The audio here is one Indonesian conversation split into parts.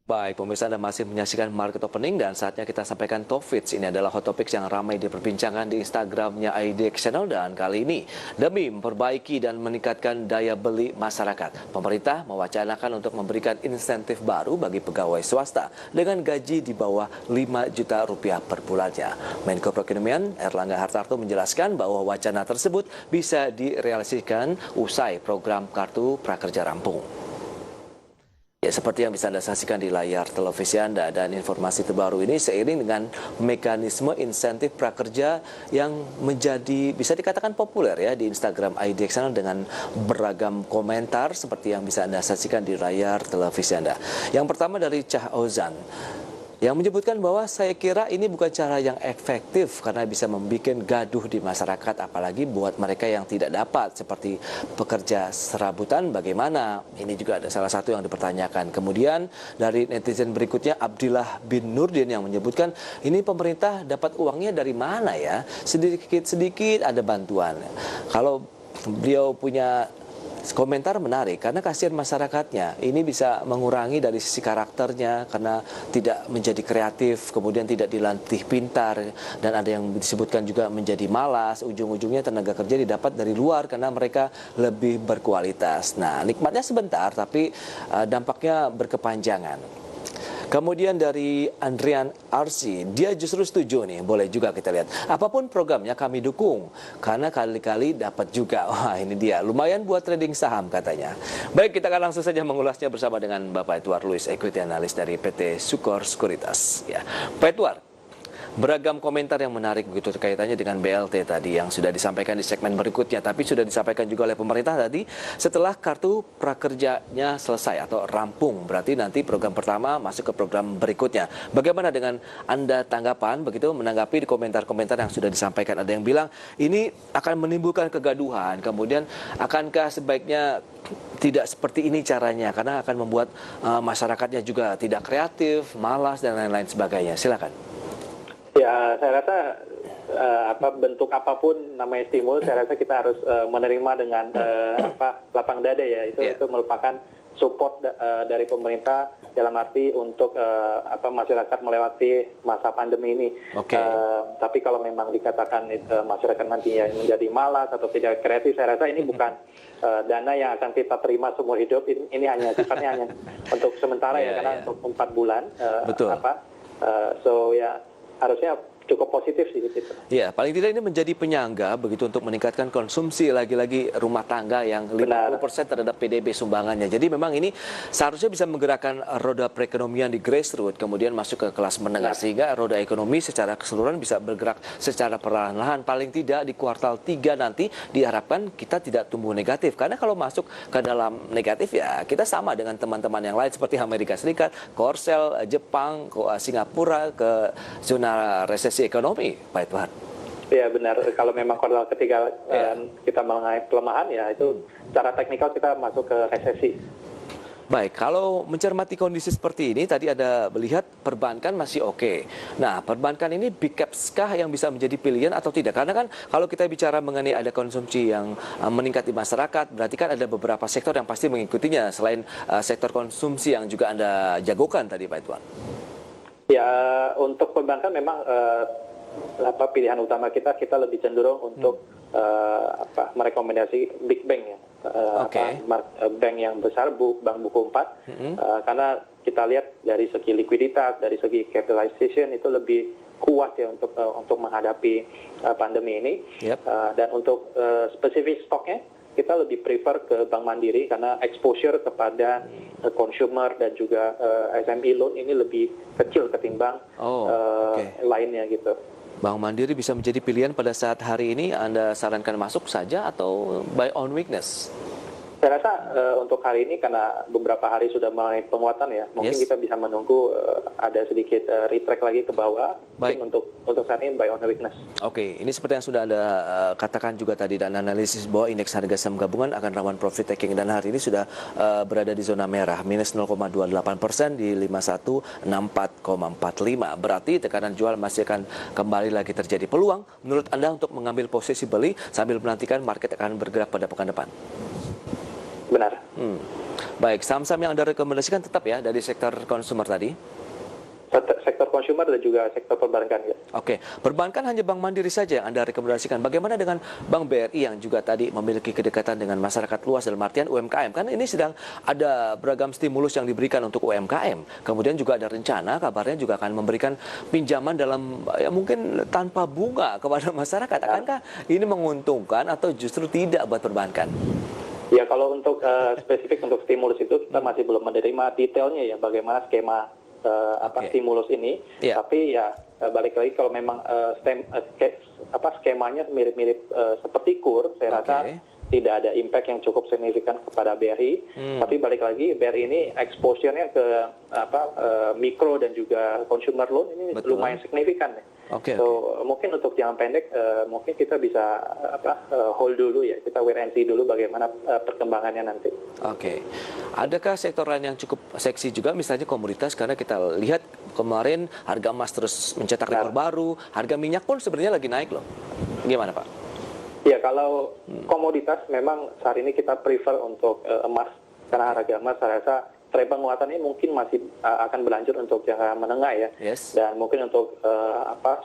Baik, pemirsa Anda masih menyaksikan Market Opening dan saatnya kita sampaikan Top Fits. Ini adalah hot topics yang ramai diperbincangkan di Instagramnya IDX Channel dan kali ini demi memperbaiki dan meningkatkan daya beli masyarakat, pemerintah mewacanakan untuk memberikan insentif baru bagi pegawai swasta dengan gaji di bawah 5 juta rupiah per bulannya. Menko Perekonomian Erlangga Hartarto menjelaskan bahwa wacana tersebut bisa direalisasikan usai program Kartu Prakerja rampung. Ya, seperti yang bisa Anda saksikan di layar televisi Anda, dan informasi terbaru ini seiring dengan mekanisme insentif prakerja yang menjadi bisa dikatakan populer ya di Instagram IDX Channel dengan beragam komentar seperti yang bisa Anda saksikan di layar televisi Anda. Yang pertama dari Cah Ozan yang menyebutkan bahwa saya kira ini bukan cara yang efektif karena bisa membuat gaduh di masyarakat, apalagi buat mereka yang tidak dapat seperti pekerja serabutan bagaimana. Ini juga ada salah satu yang dipertanyakan. Kemudian dari netizen berikutnya Abdillah bin Nurdin yang menyebutkan ini pemerintah dapat uangnya dari mana ya? Sedikit-sedikit ada bantuan. Kalau beliau punya komentar menarik karena kasihan masyarakatnya. Ini bisa mengurangi dari sisi karakternya karena tidak menjadi kreatif, kemudian tidak dilatih pintar, dan ada yang disebutkan juga menjadi malas. Ujung-ujungnya tenaga kerja didapat dari luar karena mereka lebih berkualitas. Nah, nikmatnya sebentar tapi dampaknya berkepanjangan. Kemudian dari Andrian Arsi, dia justru setuju nih, boleh juga kita lihat. Apapun programnya kami dukung, karena kali-kali dapat juga. Wah, ini dia, lumayan buat trading saham katanya. Baik, kita akan langsung saja mengulasnya bersama dengan Bapak Edward Luis, Equity Analyst dari PT Sukor Sekuritas. Ya, Pak Edward, beragam komentar yang menarik begitu kaitannya dengan BLT tadi yang sudah disampaikan di segmen berikutnya, tapi sudah disampaikan juga oleh pemerintah tadi setelah kartu prakerjanya selesai atau rampung, berarti nanti program pertama masuk ke program berikutnya. Bagaimana dengan Anda tanggapan begitu menanggapi di komentar-komentar yang sudah disampaikan? Ada yang bilang ini akan menimbulkan kegaduhan, kemudian akankah sebaiknya tidak seperti ini caranya karena akan membuat masyarakatnya juga tidak kreatif, malas dan lain-lain sebagainya. Silakan. Ya, saya rasa bentuk apapun namanya stimulus, saya rasa kita harus menerima dengan lapang dada ya. Itu merupakan support dari pemerintah dalam arti untuk masyarakat melewati masa pandemi ini. Tapi kalau memang dikatakan masyarakat nantinya menjadi malas atau tidak kreatif, saya rasa ini bukan dana yang akan kita terima seumur hidup. Ini hanya sifatnya hanya untuk sementara karena untuk 4 bulan. Betul. Harusnya cukup positif sih gitu. Ya, paling tidak ini menjadi penyangga begitu untuk meningkatkan konsumsi lagi-lagi rumah tangga yang 50% terhadap PDB sumbangannya. Jadi memang ini seharusnya bisa menggerakkan roda perekonomian di grassroots kemudian masuk ke kelas menengah sehingga roda ekonomi secara keseluruhan bisa bergerak secara perlahan-lahan. Paling tidak di kuartal 3 nanti diharapkan kita tidak tumbuh negatif. Karena kalau masuk ke dalam negatif ya kita sama dengan teman-teman yang lain seperti Amerika Serikat, Korsel, Jepang, Singapura ke zona resesi ekonomi, Pak Edward. Ya benar, kalau memang kuartal ketiga kita mengalami pelemahan ya itu secara teknikal kita masuk ke resesi. Baik, kalau mencermati kondisi seperti ini, tadi ada melihat perbankan masih oke. Nah, perbankan ini big caps kah yang bisa menjadi pilihan atau tidak? Karena kan kalau kita bicara mengenai ada konsumsi yang meningkat di masyarakat, berarti kan ada beberapa sektor yang pasti mengikutinya selain sektor konsumsi yang juga Anda jagokan tadi, Pak Edward. Ya, untuk perbankan memang pilihan utama kita lebih cenderung untuk merekomendasi big bank ya, bank yang besar, bank buku 4, karena kita lihat dari segi likuiditas, dari segi capitalization itu lebih kuat ya untuk menghadapi pandemi ini. Dan untuk spesifik stoknya kita lebih prefer ke Bank Mandiri karena exposure kepada consumer dan juga SME loan ini lebih kecil ketimbang lainnya gitu. Bank Mandiri bisa menjadi pilihan pada saat hari ini. Anda sarankan masuk saja atau buy on weakness? Saya rasa untuk hari ini karena beberapa hari sudah mulai penguatan ya, mungkin kita bisa menunggu ada sedikit retract lagi ke bawah. Untuk saat ini buy on weakness. Oke, ini seperti yang sudah Anda katakan juga tadi dan analisis bahwa indeks harga saham gabungan akan rawan profit taking dan hari ini sudah berada di zona merah minus 0,28% di 5164,45. Berarti tekanan jual masih akan kembali lagi terjadi. Peluang menurut Anda untuk mengambil posisi beli sambil menantikan market akan bergerak pada pekan depan? Benar. Baik, saham-saham yang Anda rekomendasikan tetap ya dari sektor konsumer tadi? Sektor konsumer dan juga sektor perbankan ya. Oke, perbankan hanya Bank Mandiri saja yang Anda rekomendasikan. Bagaimana dengan Bank BRI yang juga tadi memiliki kedekatan dengan masyarakat luas dalam artian UMKM? Kan ini sedang ada beragam stimulus yang diberikan untuk UMKM. Kemudian juga ada rencana kabarnya juga akan memberikan pinjaman dalam ya mungkin tanpa bunga kepada masyarakat. Akankah ini menguntungkan atau justru tidak buat perbankan? Ya, kalau untuk spesifik untuk stimulus itu kita masih belum menerima detailnya ya bagaimana skema stimulus ini. Yeah. Tapi ya balik lagi kalau memang skemanya mirip-mirip seperti KUR, saya rasa tidak ada impact yang cukup signifikan kepada BRI. Tapi balik lagi BRI ini exposure-nya ke mikro dan juga consumer loan ini lumayan signifikan ya. So mungkin untuk jangka pendek mungkin kita bisa hold dulu ya, kita wait and see dulu bagaimana perkembangannya nanti. Adakah sektor lain yang cukup seksi juga, misalnya komoditas, karena kita lihat kemarin harga emas terus mencetak rekor baru, harga minyak pun sebenarnya lagi naik loh. Gimana Pak? Ya, kalau komoditas memang saat ini kita prefer untuk emas, karena harga emas saya rasa tren penguatan ini mungkin masih akan berlanjut untuk jangka menengah ya. Dan mungkin untuk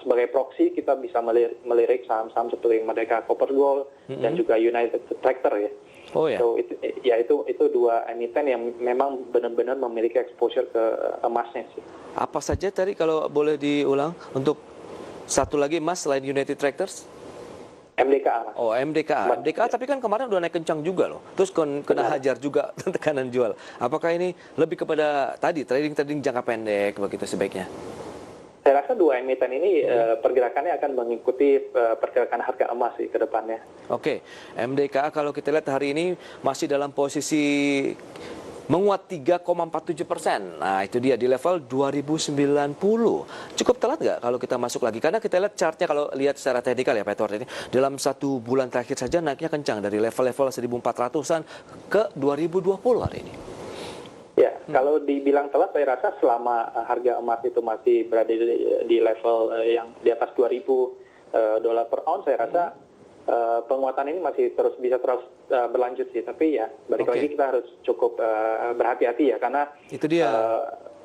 sebagai proxy kita bisa melirik saham-saham seperti Merdeka Copper Gold dan juga United Tractor ya. So, itu dua emiten yang memang benar-benar memiliki exposure ke emasnya sih. Apa saja tadi kalau boleh diulang untuk satu lagi emas selain United Tractors? MDKA. Oh, MDKA. MDKA tapi kan kemarin udah naik kencang juga loh. Terus kena hajar juga tekanan jual. Apakah ini lebih kepada tadi trading jangka pendek begitu sebaiknya? Saya rasa dua emiten ini pergerakannya akan mengikuti pergerakan harga emas sih ke depannya. MDKA kalau kita lihat hari ini masih dalam posisi menguat 3,47%. Nah, itu dia di level 2090. Cukup telat nggak kalau kita masuk lagi? Karena kita lihat chartnya, kalau lihat secara teknikal ya Pak Edward, ini dalam satu bulan terakhir saja naiknya kencang dari level-level 1400-an ke 2020 hari ini. Ya, kalau dibilang telat, saya rasa selama harga emas itu masih berada di level yang di atas $2.000 per ounce, saya rasa penguatan ini masih bisa terus berlanjut sih. Tapi ya balik lagi kita harus cukup berhati-hati ya, karena itu dia.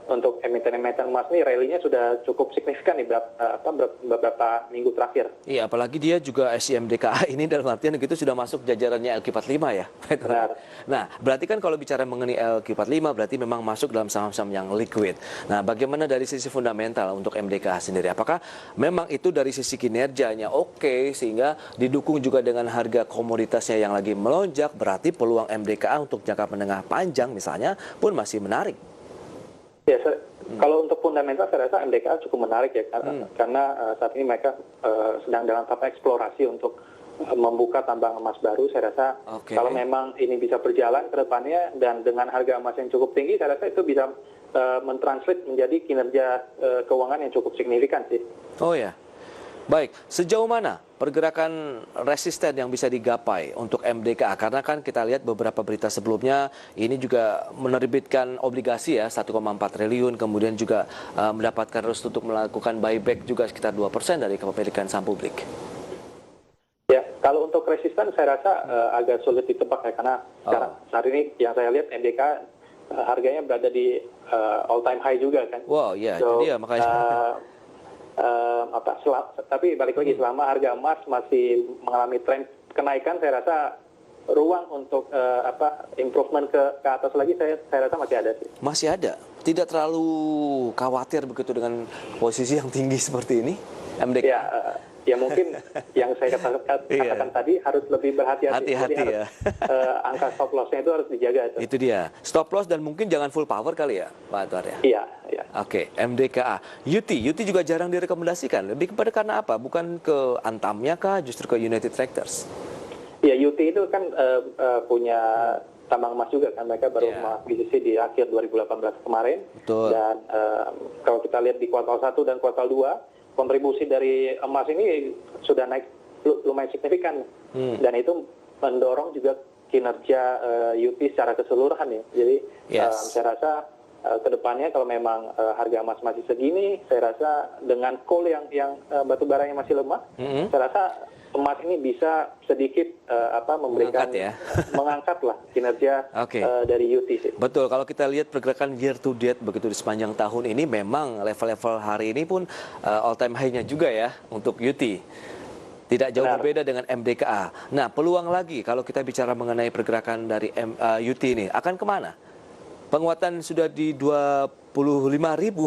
Untuk emiten-emiten emas ini rally-nya sudah cukup signifikan di beberapa minggu terakhir. Iya, apalagi dia juga SIMDKA ini dalam artian gitu sudah masuk jajarannya LQ45 ya. Benar. Nah, berarti kan kalau bicara mengenai LQ45 berarti memang masuk dalam saham-saham yang liquid. Nah, bagaimana dari sisi fundamental untuk MDKA sendiri? Apakah memang itu dari sisi kinerjanya oke, sehingga didukung juga dengan harga komoditasnya yang lagi melonjak, berarti peluang MDKA untuk jangka menengah panjang misalnya pun masih menarik? Ya, kalau untuk fundamental saya rasa MDKA cukup menarik ya, karena saat ini mereka sedang dalam tahap eksplorasi untuk membuka tambang emas baru. Saya rasa kalau memang ini bisa berjalan ke depannya dan dengan harga emas yang cukup tinggi, saya rasa itu bisa mentranslate menjadi kinerja keuangan yang cukup signifikan sih. Oh ya. Baik, sejauh mana pergerakan resisten yang bisa digapai untuk MDKA? Karena kan kita lihat beberapa berita sebelumnya ini juga menerbitkan obligasi ya 1,4 triliun, kemudian juga mendapatkan restu untuk melakukan buyback juga sekitar 2% dari kepemilikan saham publik. Ya, kalau untuk resisten saya rasa agak sulit ditebak ya, karena saat ini yang saya lihat MDKA harganya berada di all time high juga kan. Wow, ya, itu dia makanya. Tapi balik lagi, selama harga emas masih mengalami tren kenaikan, saya rasa ruang untuk improvement ke atas lagi saya rasa masih ada sih. Masih ada? Tidak terlalu khawatir begitu dengan posisi yang tinggi seperti ini, MDK? Ya mungkin yang saya katakan tadi harus lebih berhati-hati. Hati-hati ya. Angka stop loss-nya itu harus dijaga. Itu dia. Stop loss dan mungkin jangan full power kali ya, Pak Edward ya? Iya. MDKA. UT juga jarang direkomendasikan. Lebih kepada karena apa? Bukan ke Antamnya kah? Justru ke United Tractors? Ya, UT itu kan punya tambang emas juga kan. Mereka baru mengakuisisi di akhir 2018 kemarin. Betul. Dan kalau kita lihat di kuartal 1 dan kuartal 2, kontribusi dari emas ini sudah naik lumayan signifikan, dan itu mendorong juga kinerja UT secara keseluruhan ya. Jadi saya rasa kedepannya kalau memang harga emas masih segini, saya rasa dengan coal yang batu baranya masih lemah, saya rasa emas ini bisa sedikit memberikan mengangkat lah kinerja dari UT sih. Betul, kalau kita lihat pergerakan year to date begitu di sepanjang tahun ini memang level-level hari ini pun all time high-nya juga ya untuk UT. Tidak jauh berbeda dengan MDKA. Nah, peluang lagi kalau kita bicara mengenai pergerakan dari UT ini akan kemana? Penguatan sudah di 25.000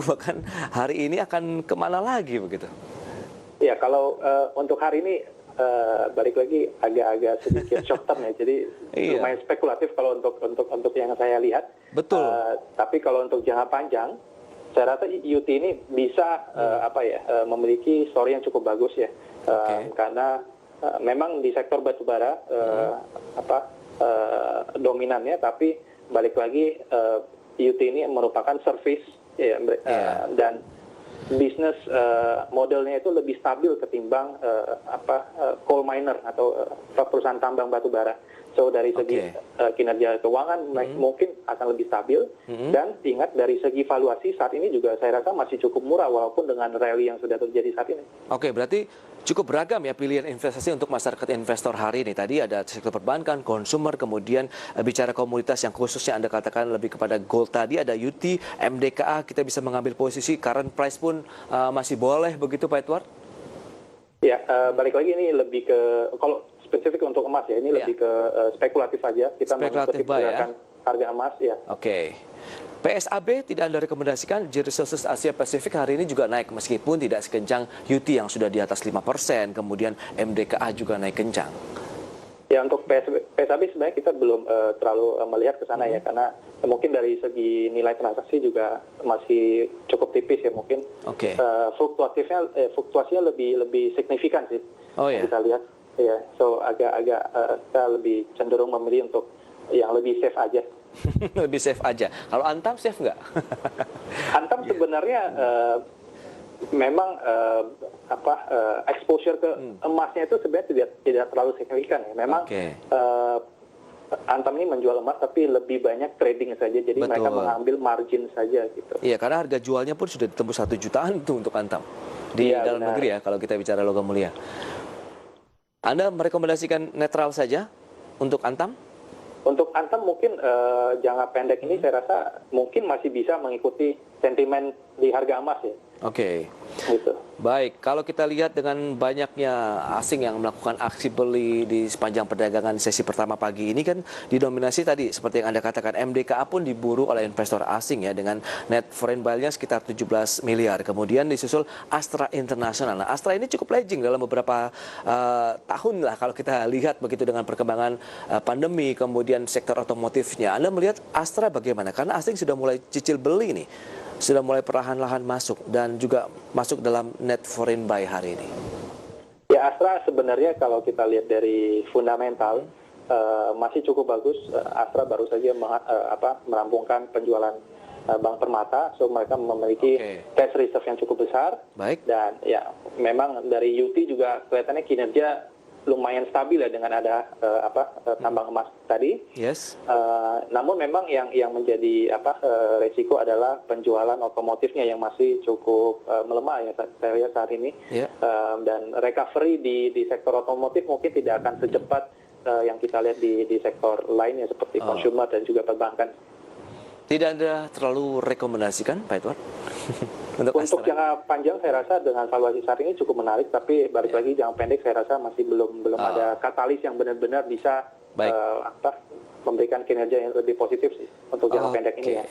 bahkan hari ini akan kemana lagi begitu? Ya, kalau untuk hari ini balik lagi agak-agak sedikit short term ya, jadi lumayan spekulatif kalau untuk yang saya lihat. Betul. Tapi kalau untuk jangka panjang, saya rasa UT ini bisa memiliki story yang cukup bagus ya, karena memang di sektor batubara dominannya, tapi balik lagi UT ini merupakan service dan bisnis modelnya itu lebih stabil ketimbang coal miner atau perusahaan tambang batu bara. So dari segi kinerja keuangan mungkin akan lebih stabil, dan ingat dari segi valuasi saat ini juga saya rasa masih cukup murah walaupun dengan rally yang sudah terjadi saat ini. Oke, berarti cukup beragam ya pilihan investasi untuk masyarakat investor hari ini. Tadi ada sektor perbankan, consumer, kemudian bicara komoditas yang khususnya Anda katakan lebih kepada gold tadi, ada UT, MDKA, kita bisa mengambil posisi, current price pun masih boleh begitu Pak Edward? Ya, balik lagi ini lebih ke, kalau spesifik untuk emas ya, ini lebih ke spekulatif saja. Kita mengikuti pergerakan harga emas ya. Oke. PSAB tidak Anda rekomendasikan. G Resources Asia Pasifik hari ini juga naik meskipun tidak sekencang UT yang sudah di atas 5%, kemudian MDKA juga naik kencang. Ya, untuk PSAB sebenarnya kita belum terlalu melihat ke sana ya, karena mungkin dari segi nilai transaksi juga masih cukup tipis ya mungkin. Fluktuasinya lebih signifikan sih. Kita lihat ya, so agak kita lebih cenderung memilih untuk yang lebih safe aja. Lebih safe aja. Kalau Antam safe nggak? Antam sebenarnya memang exposure ke emasnya itu sebenarnya tidak terlalu signifikan ya. Memang Antam ini menjual emas tapi lebih banyak trading saja. Jadi mereka mengambil margin saja gitu. Iya, karena harga jualnya pun sudah ditembus 1 jutaan tuh untuk Antam di dalam negeri ya, kalau kita bicara logam mulia. Anda merekomendasikan netral saja untuk Antam? Untuk Antam mungkin jangka pendek ini saya rasa mungkin masih bisa mengikuti sentimen di harga emas ya. Gitu. Baik, kalau kita lihat dengan banyaknya asing yang melakukan aksi beli di sepanjang perdagangan sesi pertama pagi ini kan didominasi tadi seperti yang Anda katakan, MDKA pun diburu oleh investor asing ya dengan net foreign buy-nya sekitar 17 miliar. Kemudian disusul Astra International. Nah, Astra ini cukup lagging dalam beberapa tahun lah kalau kita lihat begitu dengan perkembangan pandemi, kemudian sektor otomotifnya. Anda melihat Astra bagaimana? Karena asing sudah mulai cicil beli nih. Sudah mulai perlahan-lahan masuk dan juga masuk dalam net foreign buy hari ini. Ya, Astra sebenarnya kalau kita lihat dari fundamental masih cukup bagus. Astra baru saja merampungkan penjualan Bank Permata, so mereka memiliki cash reserve yang cukup besar. Dan ya memang dari UT juga kelihatannya kinerja lumayan stabil ya dengan ada tambang emas tadi. Namun memang yang menjadi resiko adalah penjualan otomotifnya yang masih cukup melemah ya saya lihat saat ini. Dan recovery di sektor otomotif mungkin tidak akan secepat yang kita lihat di sektor lainnya seperti consumer dan juga perbankan. Tidak Anda terlalu rekomendasikan Pak Edward? Untuk jangka panjang saya rasa dengan valuasi saat ini cukup menarik, tapi balik lagi jangka pendek saya rasa masih belum ada katalis yang benar-benar bisa memberikan kinerja yang lebih positif sih untuk jangka pendek ini ya.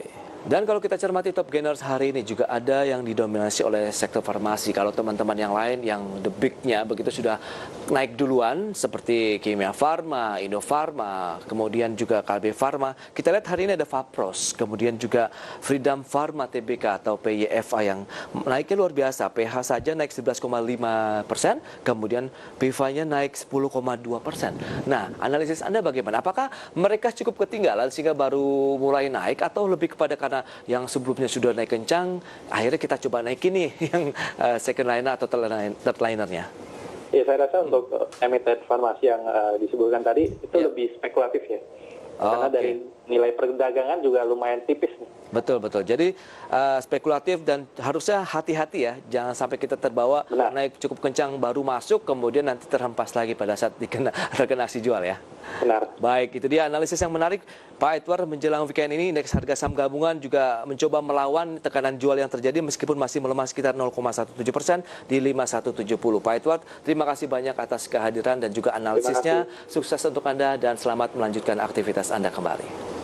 Dan kalau kita cermati top gainers hari ini juga ada yang didominasi oleh sektor farmasi. Kalau teman-teman yang lain yang the big-nya begitu sudah naik duluan seperti Kimia Farma, Indofarma, kemudian juga Kalbe Farma. Kita lihat hari ini ada Fapros, kemudian juga Freedom Pharma Tbk atau PYFA yang naiknya luar biasa. PH saja naik 11,5%, kemudian PIVA-nya naik 10,2%. Nah, analisis Anda bagaimana? Apakah mereka cukup ketinggalan sehingga baru mulai naik atau lebih kepada karena yang sebelumnya sudah naik kencang, akhirnya kita coba naikin nih yang second liner atau third linernya? Ya, saya rasa untuk emiten farmasi yang disebutkan tadi itu lebih spekulatif ya. Karena dari nilai perdagangan juga lumayan tipis. Betul, betul. Jadi spekulatif dan harusnya hati-hati ya, jangan sampai kita terbawa Benar. naik cukup kencang baru masuk, kemudian nanti terhempas lagi pada saat terkena aksi jual ya. Benar. Baik, itu dia analisis yang menarik Pak Edward. Menjelang weekend ini indeks harga saham gabungan juga mencoba melawan tekanan jual yang terjadi meskipun masih melemah sekitar 0,17% di 5170. Pak Edward, terima kasih banyak atas kehadiran dan juga analisisnya. Sukses untuk Anda dan selamat melanjutkan aktivitas Anda kembali.